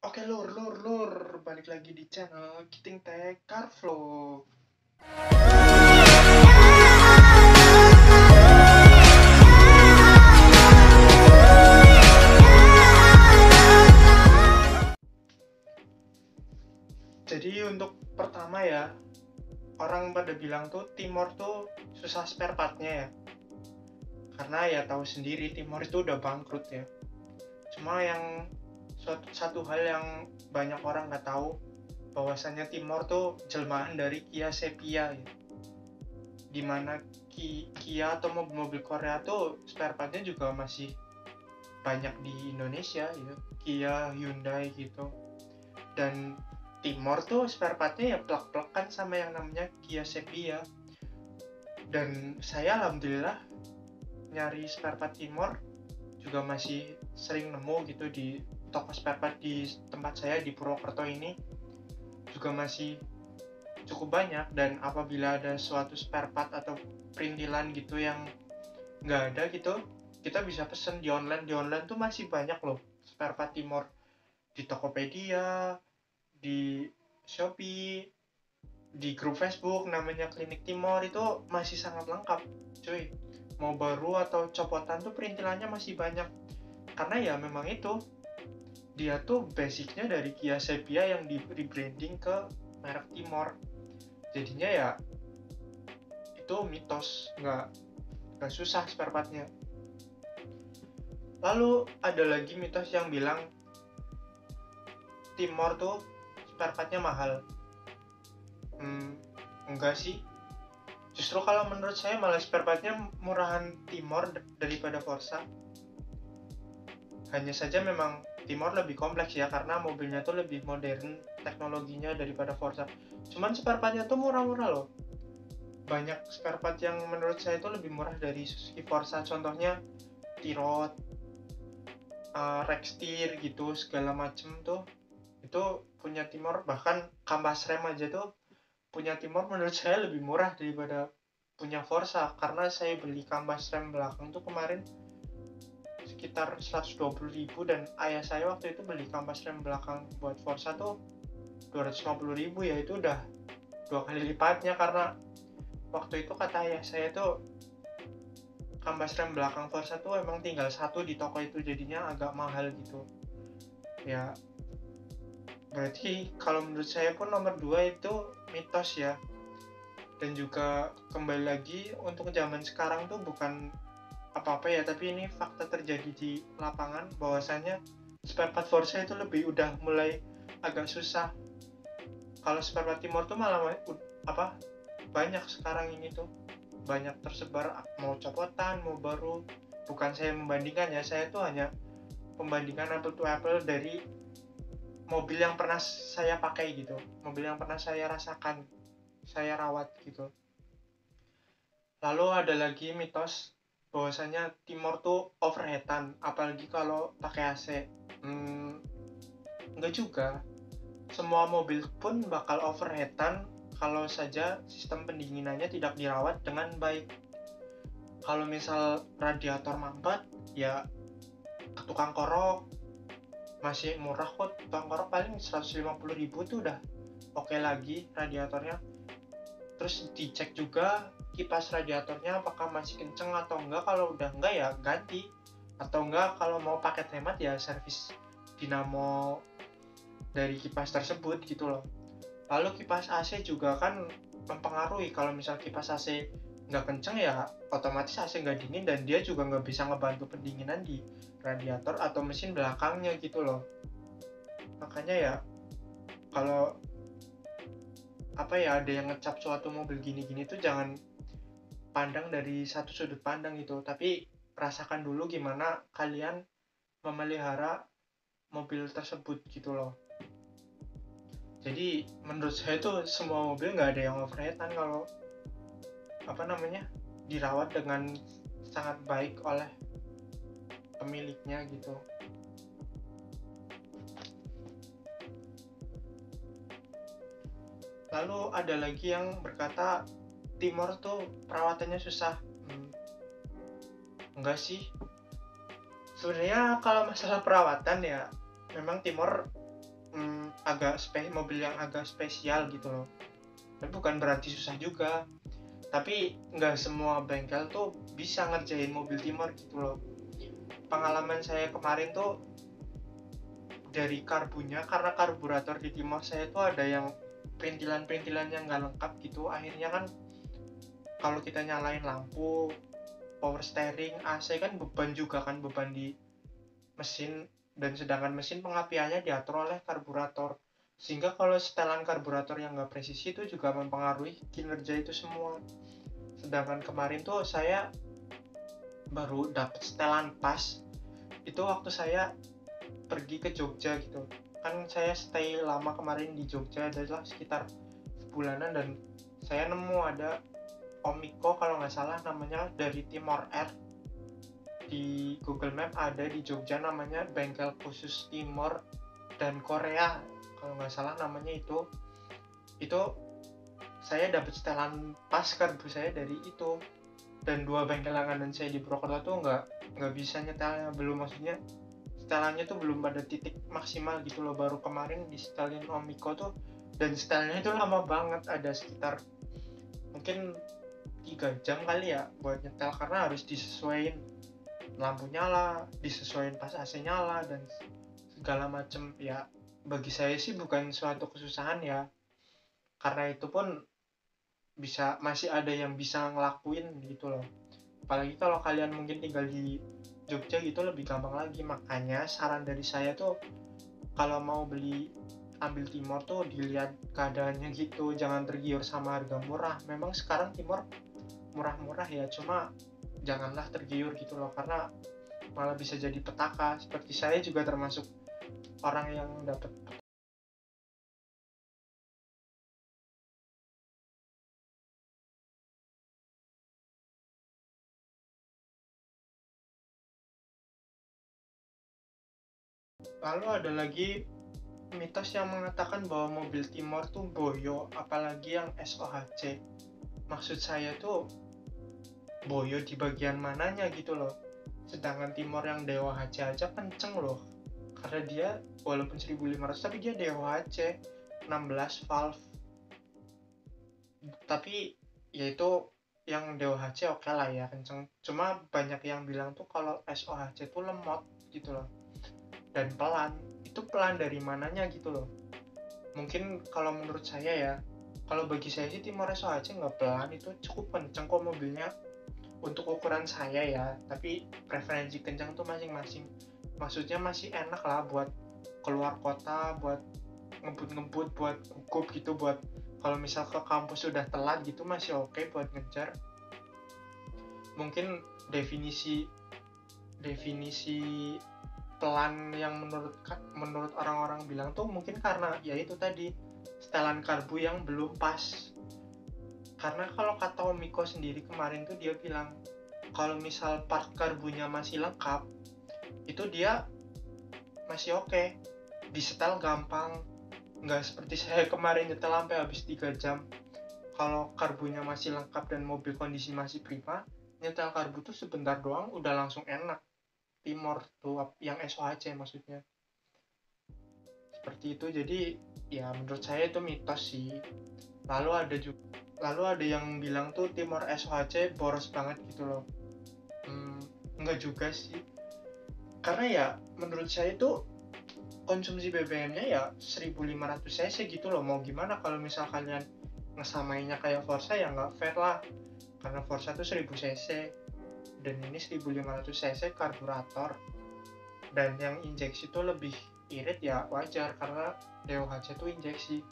Oke lur, balik lagi di channel Kiting Tech Car Vlog. Jadi untuk pertama ya, orang pada bilang tuh Timor tuh susah spare partnya ya. Karena ya tahu sendiri Timor itu udah bangkrut ya. Cuma yang satu hal yang banyak orang nggak tahu, bahwasannya Timor tuh jelmaan dari Kia Sepia ya. Dimana Kia atau mobil Korea tuh spare partnya juga masih banyak di Indonesia gitu, Kia, Hyundai gitu. Dan Timor tuh spare partnya ya plek-plekan sama yang namanya Kia Sepia. Dan saya alhamdulillah nyari spare part Timor juga masih sering nemu gitu di toko spare part di tempat saya di Purwokerto ini, juga masih cukup banyak. Dan apabila ada suatu spare part atau perintilan gitu yang nggak ada gitu, kita bisa pesen di online tuh masih banyak loh spare part Timor, di Tokopedia, di Shopee, di grup Facebook namanya Klinik Timor, itu masih sangat lengkap cuy. Mau baru atau copotan tuh perintilannya masih banyak, karena ya memang itu dia tuh basicnya dari Kia Sepia yang di rebranding ke merek Timor. Jadinya ya itu mitos, nggak susah spare partnya. Lalu ada lagi mitos yang bilang Timor tuh spare partnya mahal. Enggak sih, justru kalau menurut saya malah spare partnya murahan Timor daripada Forza. Hanya saja memang Timor lebih kompleks ya, karena mobilnya tuh lebih modern teknologinya daripada Forza. Cuman spare partnya tuh murah-murah loh. Banyak spare part yang menurut saya itu lebih murah dari Suzuki Forza. Contohnya T-Rod, Rextir gitu, segala macem tuh itu punya Timor. Bahkan kampas rem aja tuh punya Timor menurut saya lebih murah daripada punya Forza. Karena saya beli kampas rem belakang tuh kemarin sekitar 120.000, dan ayah saya waktu itu beli kampas rem belakang buat Forza tuh 250.000 ya. Itu udah 2 kali lipatnya, karena waktu itu kata ayah saya tuh kampas rem belakang Forza tuh emang tinggal satu di toko itu, jadinya agak mahal gitu ya. Berarti kalau menurut saya pun nomor 2 itu mitos ya. Dan juga kembali lagi, untuk zaman sekarang tuh bukan apa-apa ya, tapi ini fakta terjadi di lapangan, bahwasanya spare part Forza itu lebih udah mulai agak susah. Kalau spare part Timor tuh malah banyak sekarang ini tuh, banyak tersebar, mau copotan mau baru. Bukan saya membandingkan ya, saya tuh hanya pembandingan apple to apple dari mobil yang pernah saya pakai gitu, mobil yang pernah saya rasakan, saya rawat gitu. Lalu ada lagi mitos bahwasanya Timor tuh overheatan, apalagi kalau pakai AC. Enggak juga, semua mobil pun bakal overheatan kalau saja sistem pendinginannya tidak dirawat dengan baik. Kalau misal radiator mampet ya ke tukang korok, masih murah kok, tukang korok paling 150.000 tuh udah oke lagi radiatornya. Terus dicek juga kipas radiatornya apakah masih kenceng atau enggak. Kalau udah enggak ya ganti, atau enggak kalau mau paket hemat ya servis dinamo dari kipas tersebut gitu loh. Lalu kipas AC juga kan mempengaruhi. Kalau misal kipas AC nggak kenceng ya otomatis AC nggak dingin, dan dia juga nggak bisa ngebantu pendinginan di radiator atau mesin belakangnya gitu loh. Makanya ya kalau ada yang ngecap suatu mobil gini-gini tuh jangan pandang dari satu sudut pandang gitu, tapi rasakan dulu gimana kalian memelihara mobil tersebut gitu loh. Jadi menurut saya tuh semua mobil nggak ada yang overheatan kalau dirawat dengan sangat baik oleh pemiliknya gitu. Lalu ada lagi yang berkata Timor tuh perawatannya susah. Enggak sih, sebenarnya kalau masalah perawatan ya memang Timor mobil yang agak spesial gitu loh. Tapi bukan berarti susah juga, tapi nggak semua bengkel tuh bisa ngerjain mobil Timor gitu loh. Pengalaman saya kemarin tuh dari karbunya, karena karburator di Timor saya tuh ada yang perintilan-perintilan yang nggak lengkap gitu. Akhirnya kan kalau kita nyalain lampu, power steering, AC kan beban juga kan, beban di mesin, dan sedangkan mesin pengapiannya diatur oleh karburator, sehingga kalau setelan karburator yang nggak presisi itu juga mempengaruhi kinerja itu semua. Sedangkan kemarin tuh saya baru dapet setelan pas itu waktu saya pergi ke Jogja gitu kan. Saya stay lama kemarin di Jogja adalah sekitar sebulanan, dan saya nemu ada Omiko kalau nggak salah namanya, dari Timor Air. Di Google Map ada di Jogja namanya bengkel khusus Timor dan Korea kalau nggak salah namanya. Itu saya dapat setelan pas karbu saya dari itu. Dan dua bengkel langganan saya di Purwokerto tuh nggak bisa nyetelnya, belum, maksudnya setelannya tuh belum pada titik maksimal gitu loh. Baru kemarin di setelin Omiko tuh, dan setelnya itu lama banget, ada sekitar mungkin 3 jam kali ya buat nyetel, karena harus disesuaikan lampu nyala, disesuaikan pas AC nyala, dan segala macem ya. Bagi saya sih bukan suatu kesusahan ya, karena itu pun masih ada yang bisa ngelakuin gitu loh. Apalagi kalau kalian mungkin tinggal di Jogja gitu lebih gampang lagi. Makanya saran dari saya tuh kalau mau ambil Timor tuh dilihat keadaannya gitu, jangan tergiur sama harga murah. Memang sekarang Timor murah-murah ya, cuma janganlah tergiur gitu loh, karena malah bisa jadi petaka. Seperti saya juga termasuk orang yang dapat. Lalu ada lagi mitos yang mengatakan bahwa mobil Timor tuh boyo, apalagi yang SOHC. Maksud saya tuh boyo di bagian mananya gitu loh. Sedangkan Timor yang Dewa HC aja kenceng loh, karena dia walaupun 1500 tapi dia Dewa HC 16 valve. Tapi yaitu yang Dewa HC oke lah ya, kenceng. Cuma banyak yang bilang tuh kalau SOHC tuh lemot gitu loh, dan pelan. Itu pelan dari mananya gitu loh. Mungkin kalau menurut saya ya, kalau bagi saya sih Timor SOHC nggak pelan, itu cukup kenceng kok mobilnya untuk ukuran saya ya. Tapi preferensi kencang tuh masing-masing. Maksudnya masih enak lah buat keluar kota, buat ngebut-ngebut, buat gugup gitu, buat kalau misal ke kampus sudah telat gitu masih oke buat ngejar. Mungkin definisi pelan yang menurut orang-orang bilang tuh mungkin karena ya itu tadi, setelan karbu yang belum pas. Karena kalau kata Omiko sendiri kemarin tuh dia bilang kalau misal part karbunya masih lengkap itu dia masih oke, disetel gampang, nggak seperti saya kemarin nyetel sampai habis 3 jam. Kalau karbunya masih lengkap dan mobil kondisi masih prima, nyetel karbu tuh sebentar doang udah langsung enak. Timor tuh yang SOHC maksudnya seperti itu. Jadi ya menurut saya itu mitos sih. Lalu ada yang bilang tuh Timor SOHC boros banget gitu loh. Enggak juga sih, karena ya menurut saya itu konsumsi BBM-nya ya 1500 cc gitu loh. Mau gimana kalau misal kalian ngesamainnya kayak Forza, ya nggak fair lah, karena Forza tuh 1000 cc dan ini 1500 cc karburator, dan yang injeksi tuh lebih irit ya wajar karena DOHC tuh injeksi,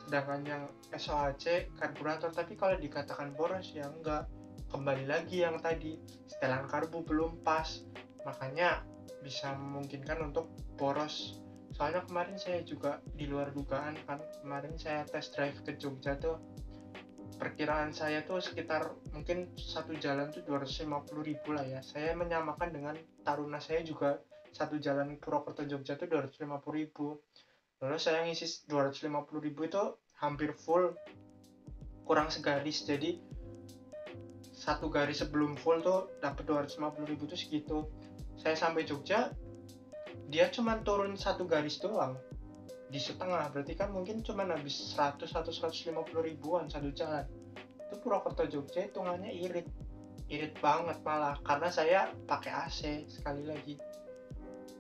sedangkan yang SOHC karburator. Tapi kalau dikatakan boros ya enggak, kembali lagi yang tadi, setelan karbu belum pas, makanya bisa memungkinkan untuk boros. Soalnya kemarin saya juga di luar dugaan kan, kemarin saya test drive ke Jogja tuh, perkiraan saya tuh sekitar mungkin satu jalan tuh 250.000 lah ya. Saya menyamakan dengan Taruna saya juga, satu jalan Purwokerto Jogja tuh 250.000. Lalu saya ngisi 250.000 itu hampir full, kurang segaris. Jadi satu garis sebelum full tuh dapat 250.000 tuh segitu. Saya sampai Jogja dia cuma turun satu garis doang, di setengah, berarti kan mungkin cuma habis 100 atau 150 ribuan satu jalan. Itu Purwokerto Jogja hitungannya irit banget malah, karena saya pakai AC sekali lagi,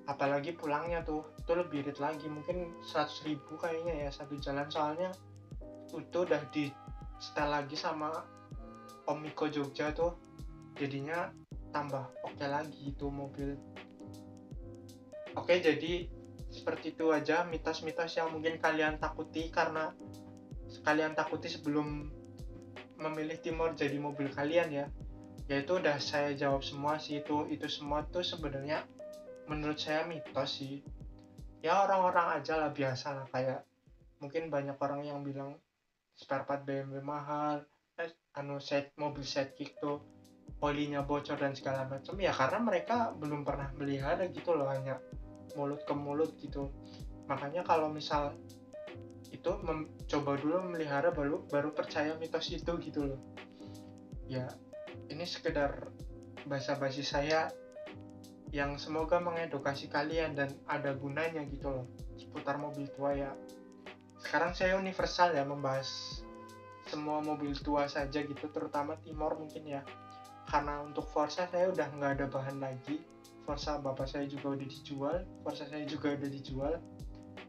apalagi pulangnya tuh itu lebih irit lagi, mungkin 100 ribu kayaknya ya satu jalan, soalnya itu udah di setel lagi sama Om Miko Jogja tuh, jadinya tambah oke lagi itu mobil. Oke, jadi seperti itu aja mitos-mitos yang mungkin kalian takuti, karena kalian takuti sebelum memilih Timor jadi mobil kalian ya. Yaitu udah saya jawab semua sih, itu semua tuh sebenarnya menurut saya mitos sih. Ya orang-orang aja lah, biasa lah, kayak mungkin banyak orang yang bilang spare part BMW mahal, mobil sidekick tuh olinya bocor dan segala macam, ya karena mereka belum pernah melihara gitu loh, hanya mulut ke mulut gitu. Makanya kalau misal itu coba dulu melihara, baru percaya mitos itu gitu loh ya. Ini sekedar basa-basi saya yang semoga mengedukasi kalian dan ada gunanya gitu loh seputar mobil tua ya. Sekarang saya universal ya, membahas semua mobil tua saja gitu, terutama Timor mungkin ya, karena untuk Forza saya udah nggak ada bahan lagi. Forza bapak saya juga udah dijual, Forza saya juga udah dijual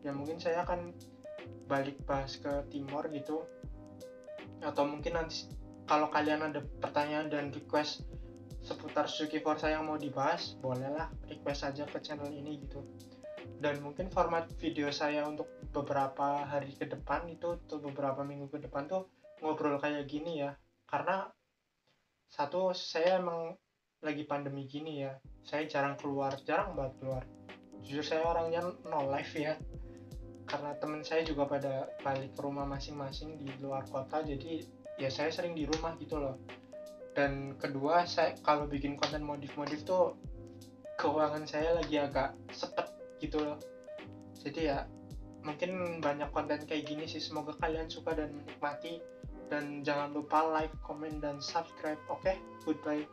ya. Mungkin saya akan balik bahas ke Timor gitu, atau mungkin nanti kalau kalian ada pertanyaan dan request seputar Suzuki Forza yang mau dibahas, bolehlah request aja ke channel ini gitu. Dan mungkin format video saya untuk beberapa hari ke depan itu, atau beberapa minggu ke depan tuh ngobrol kayak gini ya, karena satu, saya emang lagi pandemi gini ya, saya jarang banget keluar. Jujur saya orangnya no life ya, karena temen saya juga pada balik ke rumah masing-masing di luar kota, jadi ya saya sering di rumah gitu loh. Dan kedua, saya kalau bikin konten modif-modif tuh keuangan saya lagi agak sepet gitu loh, jadi ya mungkin banyak konten kayak gini sih. Semoga kalian suka dan menikmati, dan jangan lupa like, comment, dan subscribe. Oke, goodbye.